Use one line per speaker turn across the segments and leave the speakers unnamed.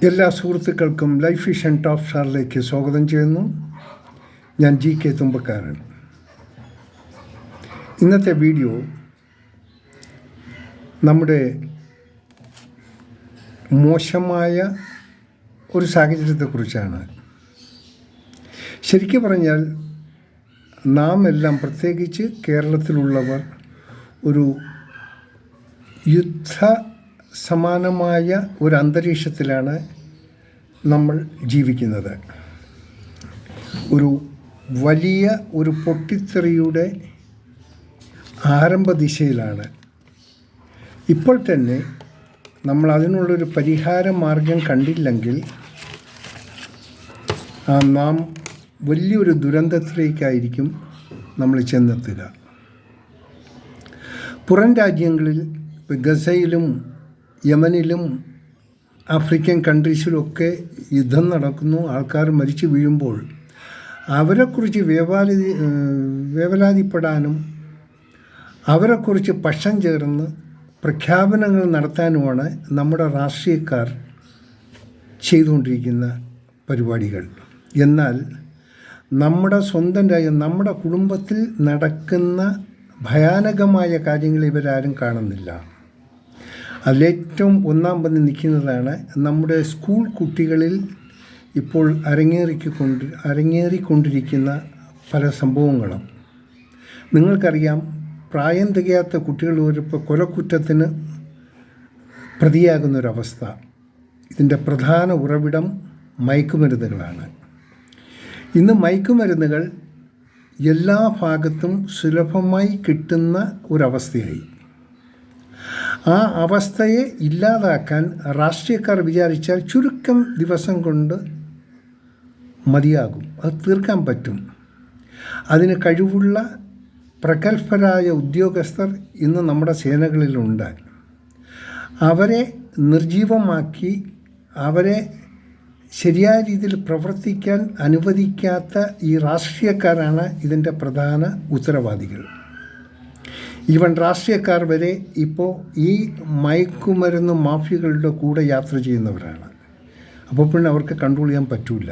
എല്ലാ സുഹൃത്തുക്കൾക്കും life vision top സ്റ്റാറിലേക്ക് സ്വാഗതം ചെയ്യുന്നു. ഞാൻ GK തുമ്പക്കാരൻ. ഇന്നത്തെ വീഡിയോ നമ്മുടെ മോശമായ ഒരു സാഹചര്യത്തെക്കുറിച്ചാണ്. ശരിക്കും പറഞ്ഞാൽ നാം എല്ലാം, പ്രത്യേകിച്ച് കേരളത്തിലുള്ളവർ, ഒരു യുദ്ധ സമാനമായ ഒരു അന്തരീക്ഷത്തിലാണ് നമ്മൾ ജീവിക്കുന്നത്. ഒരു വലിയ ഒരു പൊട്ടിത്തെറിയുടെ ആരംഭ ദിശയിലാണ്. ഇപ്പോൾ തന്നെ നമ്മൾ അതിനുള്ളൊരു പരിഹാര മാർഗം കണ്ടില്ലെങ്കിൽ നാം വലിയൊരു ദുരന്തത്തിലേക്കായിരിക്കും നമ്മൾ ചെന്നെത്തുക. പുറം രാജ്യങ്ങളിൽ, ഗസയിലും യമനിലും ആഫ്രിക്കൻ കൺട്രീസിലൊക്കെ യുദ്ധം നടക്കുന്നു. ആൾക്കാർ മരിച്ചു വീഴുമ്പോൾ അവരെക്കുറിച്ച് വേവലാതിപ്പെടാനും അവരെക്കുറിച്ച് പക്ഷം ചേർന്ന് പ്രഖ്യാപനങ്ങൾ നടത്താനുമാണ് നമ്മുടെ രാഷ്ട്രീയക്കാർ ചെയ്തുകൊണ്ടിരിക്കുന്ന പരിപാടികൾ. എന്നാൽ നമ്മുടെ സ്വന്തം രാജ്യം, നമ്മുടെ കുടുംബത്തിൽ നടക്കുന്ന ഭയാനകമായ കാര്യങ്ങൾ ഇവരാരും കാണുന്നില്ല. അതിലേറ്റവും ഒന്നാം പന്തി നിൽക്കുന്നതാണ് നമ്മുടെ സ്കൂൾ കുട്ടികളിൽ ഇപ്പോൾ അരങ്ങേറിക്കൊണ്ടിരിക്കുന്ന പല സംഭവങ്ങളും. നിങ്ങൾക്കറിയാം, പ്രായം തികയാത്ത കുട്ടികൾ ഇപ്പോൾ കൊലക്കുറ്റത്തിന് പ്രതിയാകുന്നൊരവസ്ഥ. ഇതിൻ്റെ പ്രധാന ഉറവിടം മയക്കുമരുന്നുകളാണ്. ഇന്ന് മയക്കുമരുന്നുകൾ എല്ലാ ഭാഗത്തും സുലഭമായി കിട്ടുന്ന ഒരവസ്ഥയായി. ആ അവസ്ഥയെ ഇല്ലാതാക്കാൻ രാഷ്ട്രീയക്കാർ വിചാരിച്ചാൽ ചുരുക്കം ദിവസം കൊണ്ട് മതിയാകും. അത് തീർക്കാൻ പറ്റും. അതിന് കഴിവുള്ള പ്രഗത്ഭരായ ഉദ്യോഗസ്ഥർ ഇന്ന് നമ്മുടെ സേനകളിലുണ്ട്. അവരെ നിർജീവമാക്കി അവരെ ശരിയായ രീതിയിൽ പ്രവർത്തിക്കാൻ അനുവദിക്കാത്ത ഈ രാഷ്ട്രീയക്കാരാണ് ഇതിൻ്റെ പ്രധാന ഉത്തരവാദികൾ. ഈവൻ രാഷ്ട്രീയക്കാർ വരെ ഇപ്പോൾ ഈ മയക്കുമരുന്ന് മാഫിയകളുടെ കൂടെ യാത്ര ചെയ്യുന്നവരാണ്. അപ്പോൾ പിന്നെ അവർക്ക് കൺട്രോൾ ചെയ്യാൻ പറ്റില്ല.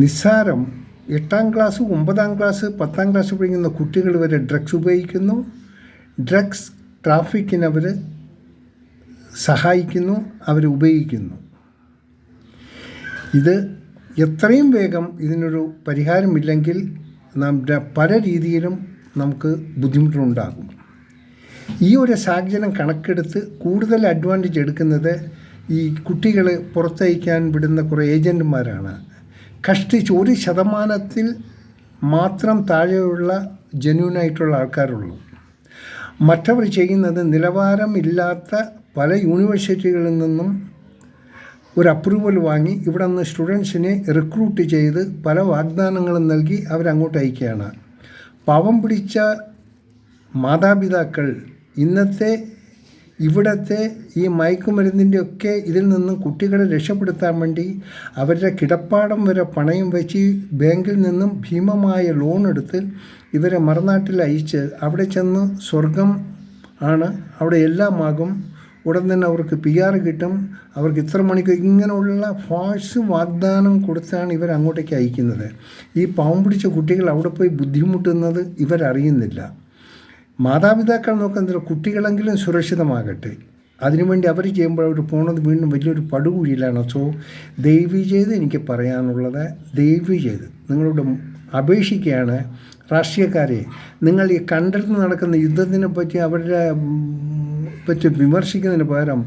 നിസ്സാരം 8ാം ക്ലാസ്, 9ാം ക്ലാസ്, 10ാം ക്ലാസ് പഠിക്കുന്ന കുട്ടികൾ വരെ ഡ്രഗ്സ് ഉപയോഗിക്കുന്നു. ഡ്രഗ്സ് ട്രാഫിക്കിന് അവർ സഹായിക്കുന്നു, അവർ ഉപയോഗിക്കുന്നു. ഇത് എത്രയും വേഗം ഇതിനൊരു പരിഹാരമില്ലെങ്കിൽ നാം പല രീതിയിലും നമുക്ക് ബുദ്ധിമുട്ടുണ്ടാകും. ഈ ഒരു സാഹചര്യം കണക്കെടുത്ത് കൂടുതൽ അഡ്വാൻറ്റേജ് എടുക്കുന്നത് ഈ കുട്ടികളെ പുറത്തയക്കാൻ വിടുന്ന കുറേ ഏജൻറ്റുമാരാണ്. കഷ്ടിച്ച് 1% മാത്രം താഴെയുള്ള ജെന്യൂനായിട്ടുള്ള ആൾക്കാരുള്ളൂ. മറ്റവർ ചെയ്യുന്നത് നിലവാരമില്ലാത്ത പല യൂണിവേഴ്സിറ്റികളിൽ നിന്നും ഒരു അപ്രൂവൽ വാങ്ങി ഇവിടെ നിന്ന് സ്റ്റുഡൻസിനെ റിക്രൂട്ട് ചെയ്ത് പല വാഗ്ദാനങ്ങളും നൽകി അവരങ്ങോട്ട് അയക്കുകയാണ്. പാവം പിടിച്ച മാതാപിതാക്കൾ ഇവിടുത്തെ ഈ മയക്കുമരുന്നിൻ്റെയൊക്കെ ഇതിൽ നിന്നും കുട്ടികളെ രക്ഷപ്പെടുത്താൻ വേണ്ടി അവരുടെ കിടപ്പാടം വരെ പണയം വെച്ച് ബാങ്കിൽ നിന്നും ഭീമമായ ലോൺ എടുത്ത് ഇവരെ മറുനാട്ടിൽ അയച്ച് അവിടെ ചെന്ന് സ്വർഗം ആണ്, അവിടെ എല്ലാമാകും, ഉടൻ തന്നെ അവർക്ക് PR കിട്ടും, അവർക്ക് ഇത്ര മണിക്ക്, ഇങ്ങനെയുള്ള ഫാൾസ് വാഗ്ദാനം കൊടുത്താണ് ഇവർ അങ്ങോട്ടേക്ക് അയക്കുന്നത്. ഈ പാവം പിടിച്ച കുട്ടികൾ അവിടെ പോയി ബുദ്ധിമുട്ടുന്നത് ഇവരറിയുന്നില്ല. മാതാപിതാക്കൾ നോക്കുന്നത് കുട്ടികളെങ്കിലും സുരക്ഷിതമാകട്ടെ, അതിനുവേണ്ടി അവർ ചെയ്യുമ്പോൾ അവർ പോകുന്നത് വീണ്ടും വലിയൊരു പടുകുഴിയിലാണ്. സോ ദയവ് ചെയ്ത് എനിക്ക് പറയാനുള്ളത്, ദയവ് ചെയ്ത് നിങ്ങളോട് അപേക്ഷിക്കുകയാണ്, രാഷ്ട്രീയക്കാരെ, നിങ്ങൾ ഈ കണ്ടിട്ട് നടക്കുന്ന യുദ്ധത്തിനെ പറ്റി വിമർശിക്കുന്നതിന് പകരം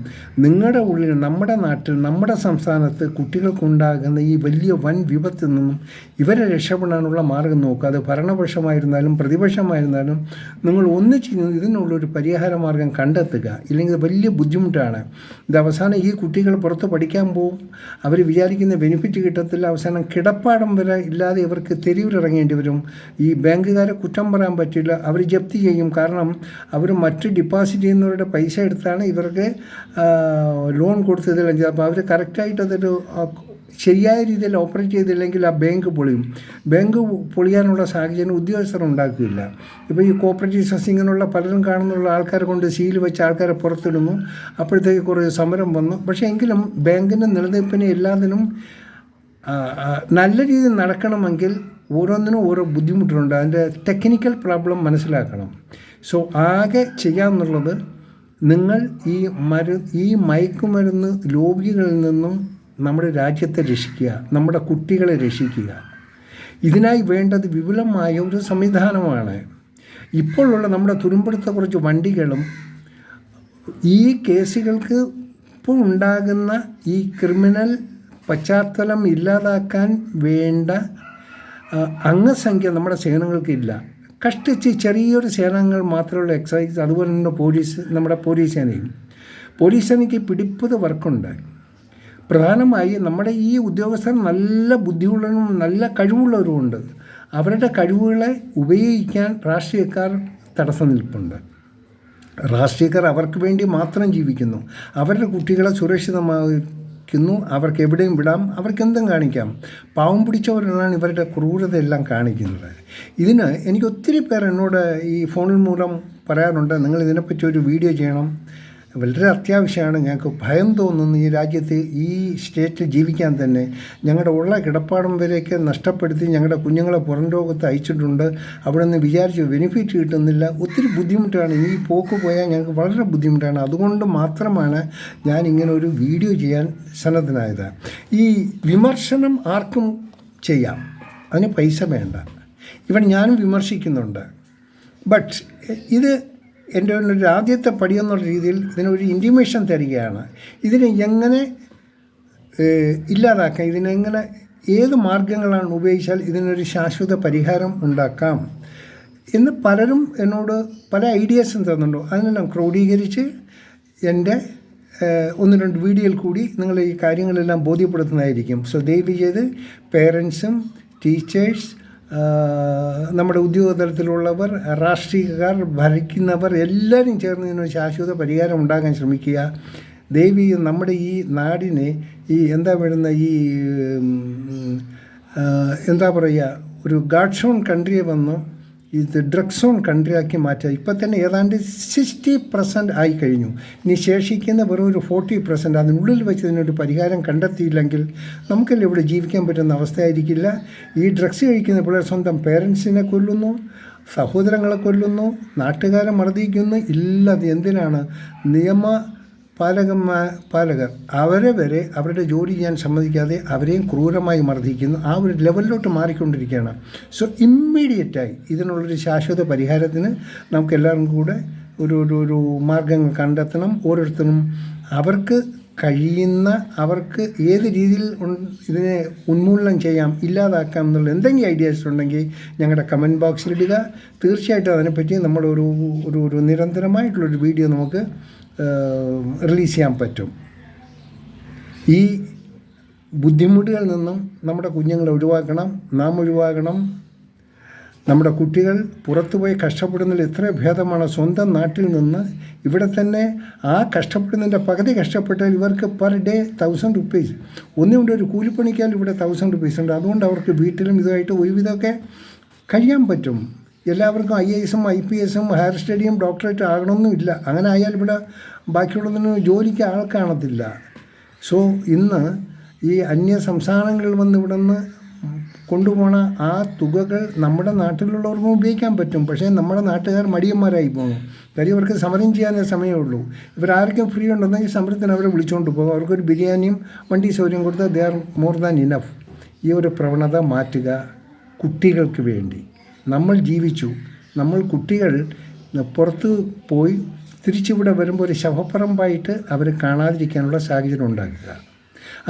നിങ്ങളുടെ ഉള്ളിൽ, നമ്മുടെ നാട്ടിൽ, നമ്മുടെ സംസ്ഥാനത്ത് കുട്ടികൾക്കുണ്ടാകുന്ന ഈ വലിയ വൻ വിപത്തിൽ നിന്നും ഇവരെ രക്ഷപ്പെടാനുള്ള മാർഗം നോക്കുക. അത് ഭരണപക്ഷമായിരുന്നാലും പ്രതിപക്ഷമായിരുന്നാലും നിങ്ങൾ ഒന്നിച്ച് ഇതിനുള്ളൊരു പരിഹാര മാർഗം കണ്ടെത്തുക. ഇല്ലെങ്കിൽ വലിയ ബുദ്ധിമുട്ടാണ്. ഇത് അവസാനം ഈ കുട്ടികൾ പുറത്ത് പഠിക്കാൻ പോവും, അവർ വിചാരിക്കുന്ന ബെനിഫിറ്റ് കിട്ടത്തില്ല, അവസാനം കിടപ്പാടം വരെ ഇല്ലാതെ ഇവർക്ക് തെരുവിലിറങ്ങേണ്ടി വരും. ഈ ബാങ്കുകാരെ കുറ്റം പറയാൻ പറ്റില്ല, അവർ ജപ്തി ചെയ്യും. കാരണം അവർ മറ്റ് ഡിപ്പോസിറ്റ് ചെയ്യുന്നവരുടെ പൈസ എടുത്താണ് ഇവർക്ക് ലോൺ കൊടുത്തതെല്ലാം ചെയ്ത്. അപ്പോൾ അവർ കറക്റ്റായിട്ട് അതൊരു ശരിയായ രീതിയിൽ ഓപ്പറേറ്റ് ചെയ്തില്ലെങ്കിൽ ആ ബാങ്ക് പൊളിയും. ബാങ്ക് പൊളിയാനുള്ള സാഹചര്യം ഉദ്യോഗസ്ഥർ ഉണ്ടാക്കില്ല. ഇപ്പോൾ ഈ കോപ്പറേറ്റീവ് ട്രസ്റ്റ് ഇങ്ങനെയുള്ള പലരും കാണുന്നുള്ള ആൾക്കാരെ കൊണ്ട് സീൽ വെച്ച് ആൾക്കാരെ പുറത്തിടുന്നു. അപ്പോഴത്തേക്ക് കുറേ സമരം വന്നു. പക്ഷേ എങ്കിലും ബാങ്കിൻ്റെ നിലനിൽപ്പിന് എല്ലാത്തിനും നല്ല രീതിയിൽ നടക്കണമെങ്കിൽ ഓരോന്നിനും ഓരോ ബുദ്ധിമുട്ടുണ്ട്. അതിൻ്റെ ടെക്നിക്കൽ പ്രോബ്ലം മനസ്സിലാക്കണം. സോ ആകെ ചെയ്യാമെന്നുള്ളത് നിങ്ങൾ ഈ മയക്കുമരുന്ന് ലോബികളിൽ നിന്നും നമ്മുടെ രാജ്യത്തെ രക്ഷിക്കുക, നമ്മുടെ കുട്ടികളെ രക്ഷിക്കുക. ഇതിനായി വേണ്ടത് വിപുലമായ ഒരു സംവിധാനമാണ്. ഇപ്പോഴുള്ള നമ്മുടെ തുരുമ്പെടുത്ത കുറച്ച് വണ്ടികളും ഈ കേസുകൾക്ക് ഇപ്പോൾ ഉണ്ടാകുന്ന ഈ ക്രിമിനൽ പശ്ചാത്തലം ഇല്ലാതാക്കാൻ വേണ്ട അംഗസംഖ്യ നമ്മുടെ സേനകൾക്കില്ല. കഷ്ടിച്ച് ചെറിയൊരു സേനകൾ മാത്രമുള്ള എക്സൈസ്, അതുപോലെ തന്നെ നമ്മുടെ പോലീസ് സേനയ്ക്ക് പിടിപ്പത് വർക്കുണ്ട്. പ്രധാനമായി നമ്മുടെ ഈ ഉദ്യോഗസ്ഥർ നല്ല ബുദ്ധിയുള്ളവരും നല്ല കഴിവുള്ളവരുമുണ്ട്. അവരുടെ കഴിവുകളെ ഉപയോഗിക്കാൻ രാഷ്ട്രീയക്കാർ തടസ്സം നിൽപ്പുണ്ട്. രാഷ്ട്രീയക്കാർ അവർക്ക് വേണ്ടി മാത്രം ജീവിക്കുന്നു. അവരുടെ കുട്ടികളെ സുരക്ഷിതമാക്കുന്നു. അവർക്ക് എവിടെയും വിടാം, അവർക്ക് എന്തും കാണിക്കാം. പാവം പിടിച്ചവരാണ് ഇവരുടെ ക്രൂരതയെല്ലാം കാണിക്കുന്നത്. ഇതിന് എനിക്ക് ഒത്തിരി പേർ എന്നോട് ഈ ഫോണിൽ മൂലം പറയാറുണ്ട്, നിങ്ങൾ ഇതിനെപ്പറ്റി ഒരു വീഡിയോ ചെയ്യണം, വളരെ അത്യാവശ്യമാണ്. ഞങ്ങൾക്ക് ഭയം തോന്നുന്നു ഈ രാജ്യത്ത്, ഈ സ്റ്റേറ്റിൽ ജീവിക്കാൻ തന്നെ. ഞങ്ങളുടെ ഉള്ള കിടപ്പാടം വരെയൊക്കെ നഷ്ടപ്പെടുത്തി ഞങ്ങളുടെ കുഞ്ഞുങ്ങളെ പുറം ലോകത്ത് അയച്ചിട്ടുണ്ട്. അവിടെ നിന്ന് വിചാരിച്ച് ബെനിഫിറ്റ് കിട്ടുന്നില്ല. ഒത്തിരി ബുദ്ധിമുട്ടാണ്. ഈ പോക്ക് പോയാൽ ഞങ്ങൾക്ക് വളരെ ബുദ്ധിമുട്ടാണ്. അതുകൊണ്ട് മാത്രമാണ് ഞാൻ ഇങ്ങനെ ഒരു വീഡിയോ ചെയ്യാൻ സന്നദ്ധനായത്. ഈ വിമർശനം ആർക്കും ചെയ്യാം, അതിന് പൈസ വേണ്ട. ഇവിടെ ഞാനും വിമർശിക്കുന്നുണ്ട്. ബട്ട് ഇത് എൻ്റെ ഒരു ആദ്യത്തെ പടിയെന്നുള്ള രീതിയിൽ ഇതിനൊരു ഇൻറ്റിമേഷൻ തരികയാണ്. ഇതിനെ എങ്ങനെ ഇല്ലാതാക്കാം, ഇതിനെങ്ങനെ ഏത് മാർഗങ്ങളാണ് ഉപയോഗിച്ചാൽ ഇതിനൊരു ശാശ്വത പരിഹാരം ഉണ്ടാക്കാം എന്ന് പലരും എന്നോട് പല ഐഡിയാസും തന്നുണ്ടോ. അതിനെല്ലാം ക്രോഡീകരിച്ച് എൻ്റെ 1-2 വീഡിയോയിൽ കൂടി നിങ്ങൾ ഈ കാര്യങ്ങളെല്ലാം ബോധ്യപ്പെടുത്തുന്നതായിരിക്കും. സോ ദയവ് ചെയ്ത് പേരൻസും ടീച്ചേഴ്സ്, നമ്മുടെ ഉദ്യോഗതലത്തിലുള്ളവർ, രാഷ്ട്രീയക്കാർ, ഭരിക്കുന്നവർ എല്ലാവരും ചേർന്ന് ഇതിനൊരു ശാശ്വത പരിഹാരം ഉണ്ടാകാൻ ശ്രമിക്കുക. ദയവ് നമ്മുടെ ഈ നാടിനെ ഒരു ഗാഡ് സോൺ കൺട്രിയെ വന്ന് ഇത് ഡ്രഗ് സോൺ കൺട്രിയാക്കി മാറ്റുക. ഇപ്പം തന്നെ ഏതാണ്ട് 60% ആയി കഴിഞ്ഞു. ഇനി ശേഷിക്കുന്ന വെറും ഒരു 40%. അതിനുള്ളിൽ വെച്ച് ഇതിനൊരു പരിഹാരം കണ്ടെത്തിയില്ലെങ്കിൽ നമുക്കെല്ലാം ഇവിടെ ജീവിക്കാൻ പറ്റുന്ന അവസ്ഥയായിരിക്കില്ല. ഈ ഡ്രഗ്സ് കഴിക്കുന്ന പിള്ളേർ സ്വന്തം പേരൻസിനെ കൊല്ലുന്നു, സഹോദരങ്ങളെ കൊല്ലുന്നു, നാട്ടുകാരെ മർദ്ദിക്കുന്നു. ഇല്ലാതെ എന്തിനാണ് പാലകർ അവരെ വരെ അവരുടെ ജോലി ചെയ്യാൻ സമ്മതിക്കാതെ അവരെയും ക്രൂരമായി മർദ്ദിക്കുന്നു. ആ ഒരു ലെവലിലോട്ട് മാറിക്കൊണ്ടിരിക്കുകയാണ്. സോ ഇമ്മീഡിയറ്റായി ഇതിനുള്ളൊരു ശാശ്വത പരിഹാരത്തിന് നമുക്കെല്ലാവരും കൂടെ ഒരു മാർഗങ്ങൾ കണ്ടെത്തണം. ഓരോരുത്തരും അവർക്ക് കഴിയുന്ന, അവർക്ക് ഏത് രീതിയിൽ ഇതിനെ ഉന്മൂലനം ചെയ്യാം, ഇല്ലാതാക്കാം എന്നുള്ള എന്തെങ്കിലും ഐഡിയാസ് ഉണ്ടെങ്കിൽ ഞങ്ങളുടെ കമൻറ്റ് ബോക്സിലിടുക. തീർച്ചയായിട്ടും അതിനെപ്പറ്റി നമ്മളൊരു നിരന്തരമായിട്ടുള്ളൊരു വീഡിയോ നമുക്ക് റിലീസ് ചെയ്യാൻ പറ്റും. ഈ ബുദ്ധിമുട്ടുകളിൽ നിന്നും നമ്മുടെ കുഞ്ഞുങ്ങളെ ഒഴിവാക്കണം, നാം ഒഴിവാക്കണം. നമ്മുടെ കുട്ടികൾ പുറത്തുപോയി കഷ്ടപ്പെടുന്നതിൽ എത്ര ഭേദമാണ് സ്വന്തം നാട്ടിൽ നിന്ന് ഇവിടെ തന്നെ ആ കഷ്ടപ്പെടുന്നതിൻ്റെ പകുതി കഷ്ടപ്പെട്ടാൽ ഇവർക്ക് പെർ ഡേ 1000 rupees. ഒന്നുകൊണ്ട് ഒരു കൂലിപ്പണിക്കാൽ ഇവിടെ 1000 rupees ഉണ്ട്. അതുകൊണ്ട് അവർക്ക് വീട്ടിലും ഇതുമായിട്ട് ഒരുവിധമൊക്കെ കഴിയാൻ പറ്റും. എല്ലാവർക്കും IAS-ഉം IPS-ഉം ഹയർ സ്റ്റഡിയും ഡോക്ടറേറ്റ് ആകണമെന്നുമില്ല. അങ്ങനെ ആയാൽ ഇവിടെ ബാക്കിയുള്ളതിന് ജോലിക്ക് ആൾ കാണത്തില്ല. സോ ഇന്ന് ഈ അന്യ സംസ്ഥാനങ്ങളിൽ വന്ന് ഇവിടെ നിന്ന് കൊണ്ടുപോണ ആ തുകകൾ നമ്മുടെ നാട്ടിലുള്ളവർക്കും ഉപയോഗിക്കാൻ പറ്റും. പക്ഷേ നമ്മുടെ നാട്ടുകാർ മടിയന്മാരായി പോകുന്നു. കാര്യം അവർക്ക് സമരം ചെയ്യാനേ സമയമുള്ളൂ. ഇവരാർക്കും ഫ്രീ ഉണ്ടെന്നെങ്കിൽ സമരത്തിന് അവരെ വിളിച്ചുകൊണ്ട് പോകും. അവർക്കൊരു ബിരിയാണിയും വണ്ടി സൗകര്യം കൊടുത്താൽ they are more than enough. ഈ ഒരു പ്രവണത മാറ്റുക. കുട്ടികൾക്ക് വേണ്ടി നമ്മൾ ജീവിച്ചു. നമ്മൾ കുട്ടികൾ പുറത്ത് പോയി തിരിച്ചിവിടെ വരുമ്പോൾ ഒരു ശവപ്പറമ്പായിട്ട് അവർ കാണാതിരിക്കാനുള്ള സാഹചര്യം ഉണ്ടാക്കുക.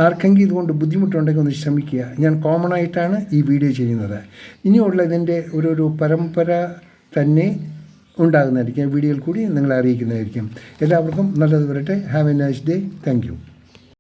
ആർക്കെങ്കിലും ഇതുകൊണ്ട് ബുദ്ധിമുട്ടുണ്ടെങ്കിൽ ഒന്ന് ശ്രമിക്കുക. ഞാൻ കോമൺ ആയിട്ടാണ് ഈ വീഡിയോ ചെയ്യുന്നത്. ഇനിയുള്ള ഇതിൻ്റെ ഒരു പരമ്പര തന്നെ ഉണ്ടാകുന്നതായിരിക്കും. വീഡിയോയിൽ കൂടി നിങ്ങളെ അറിയിക്കുന്നതായിരിക്കും. എല്ലാവർക്കും നല്ലത് വരട്ടെ. Have A nice day. Thank you.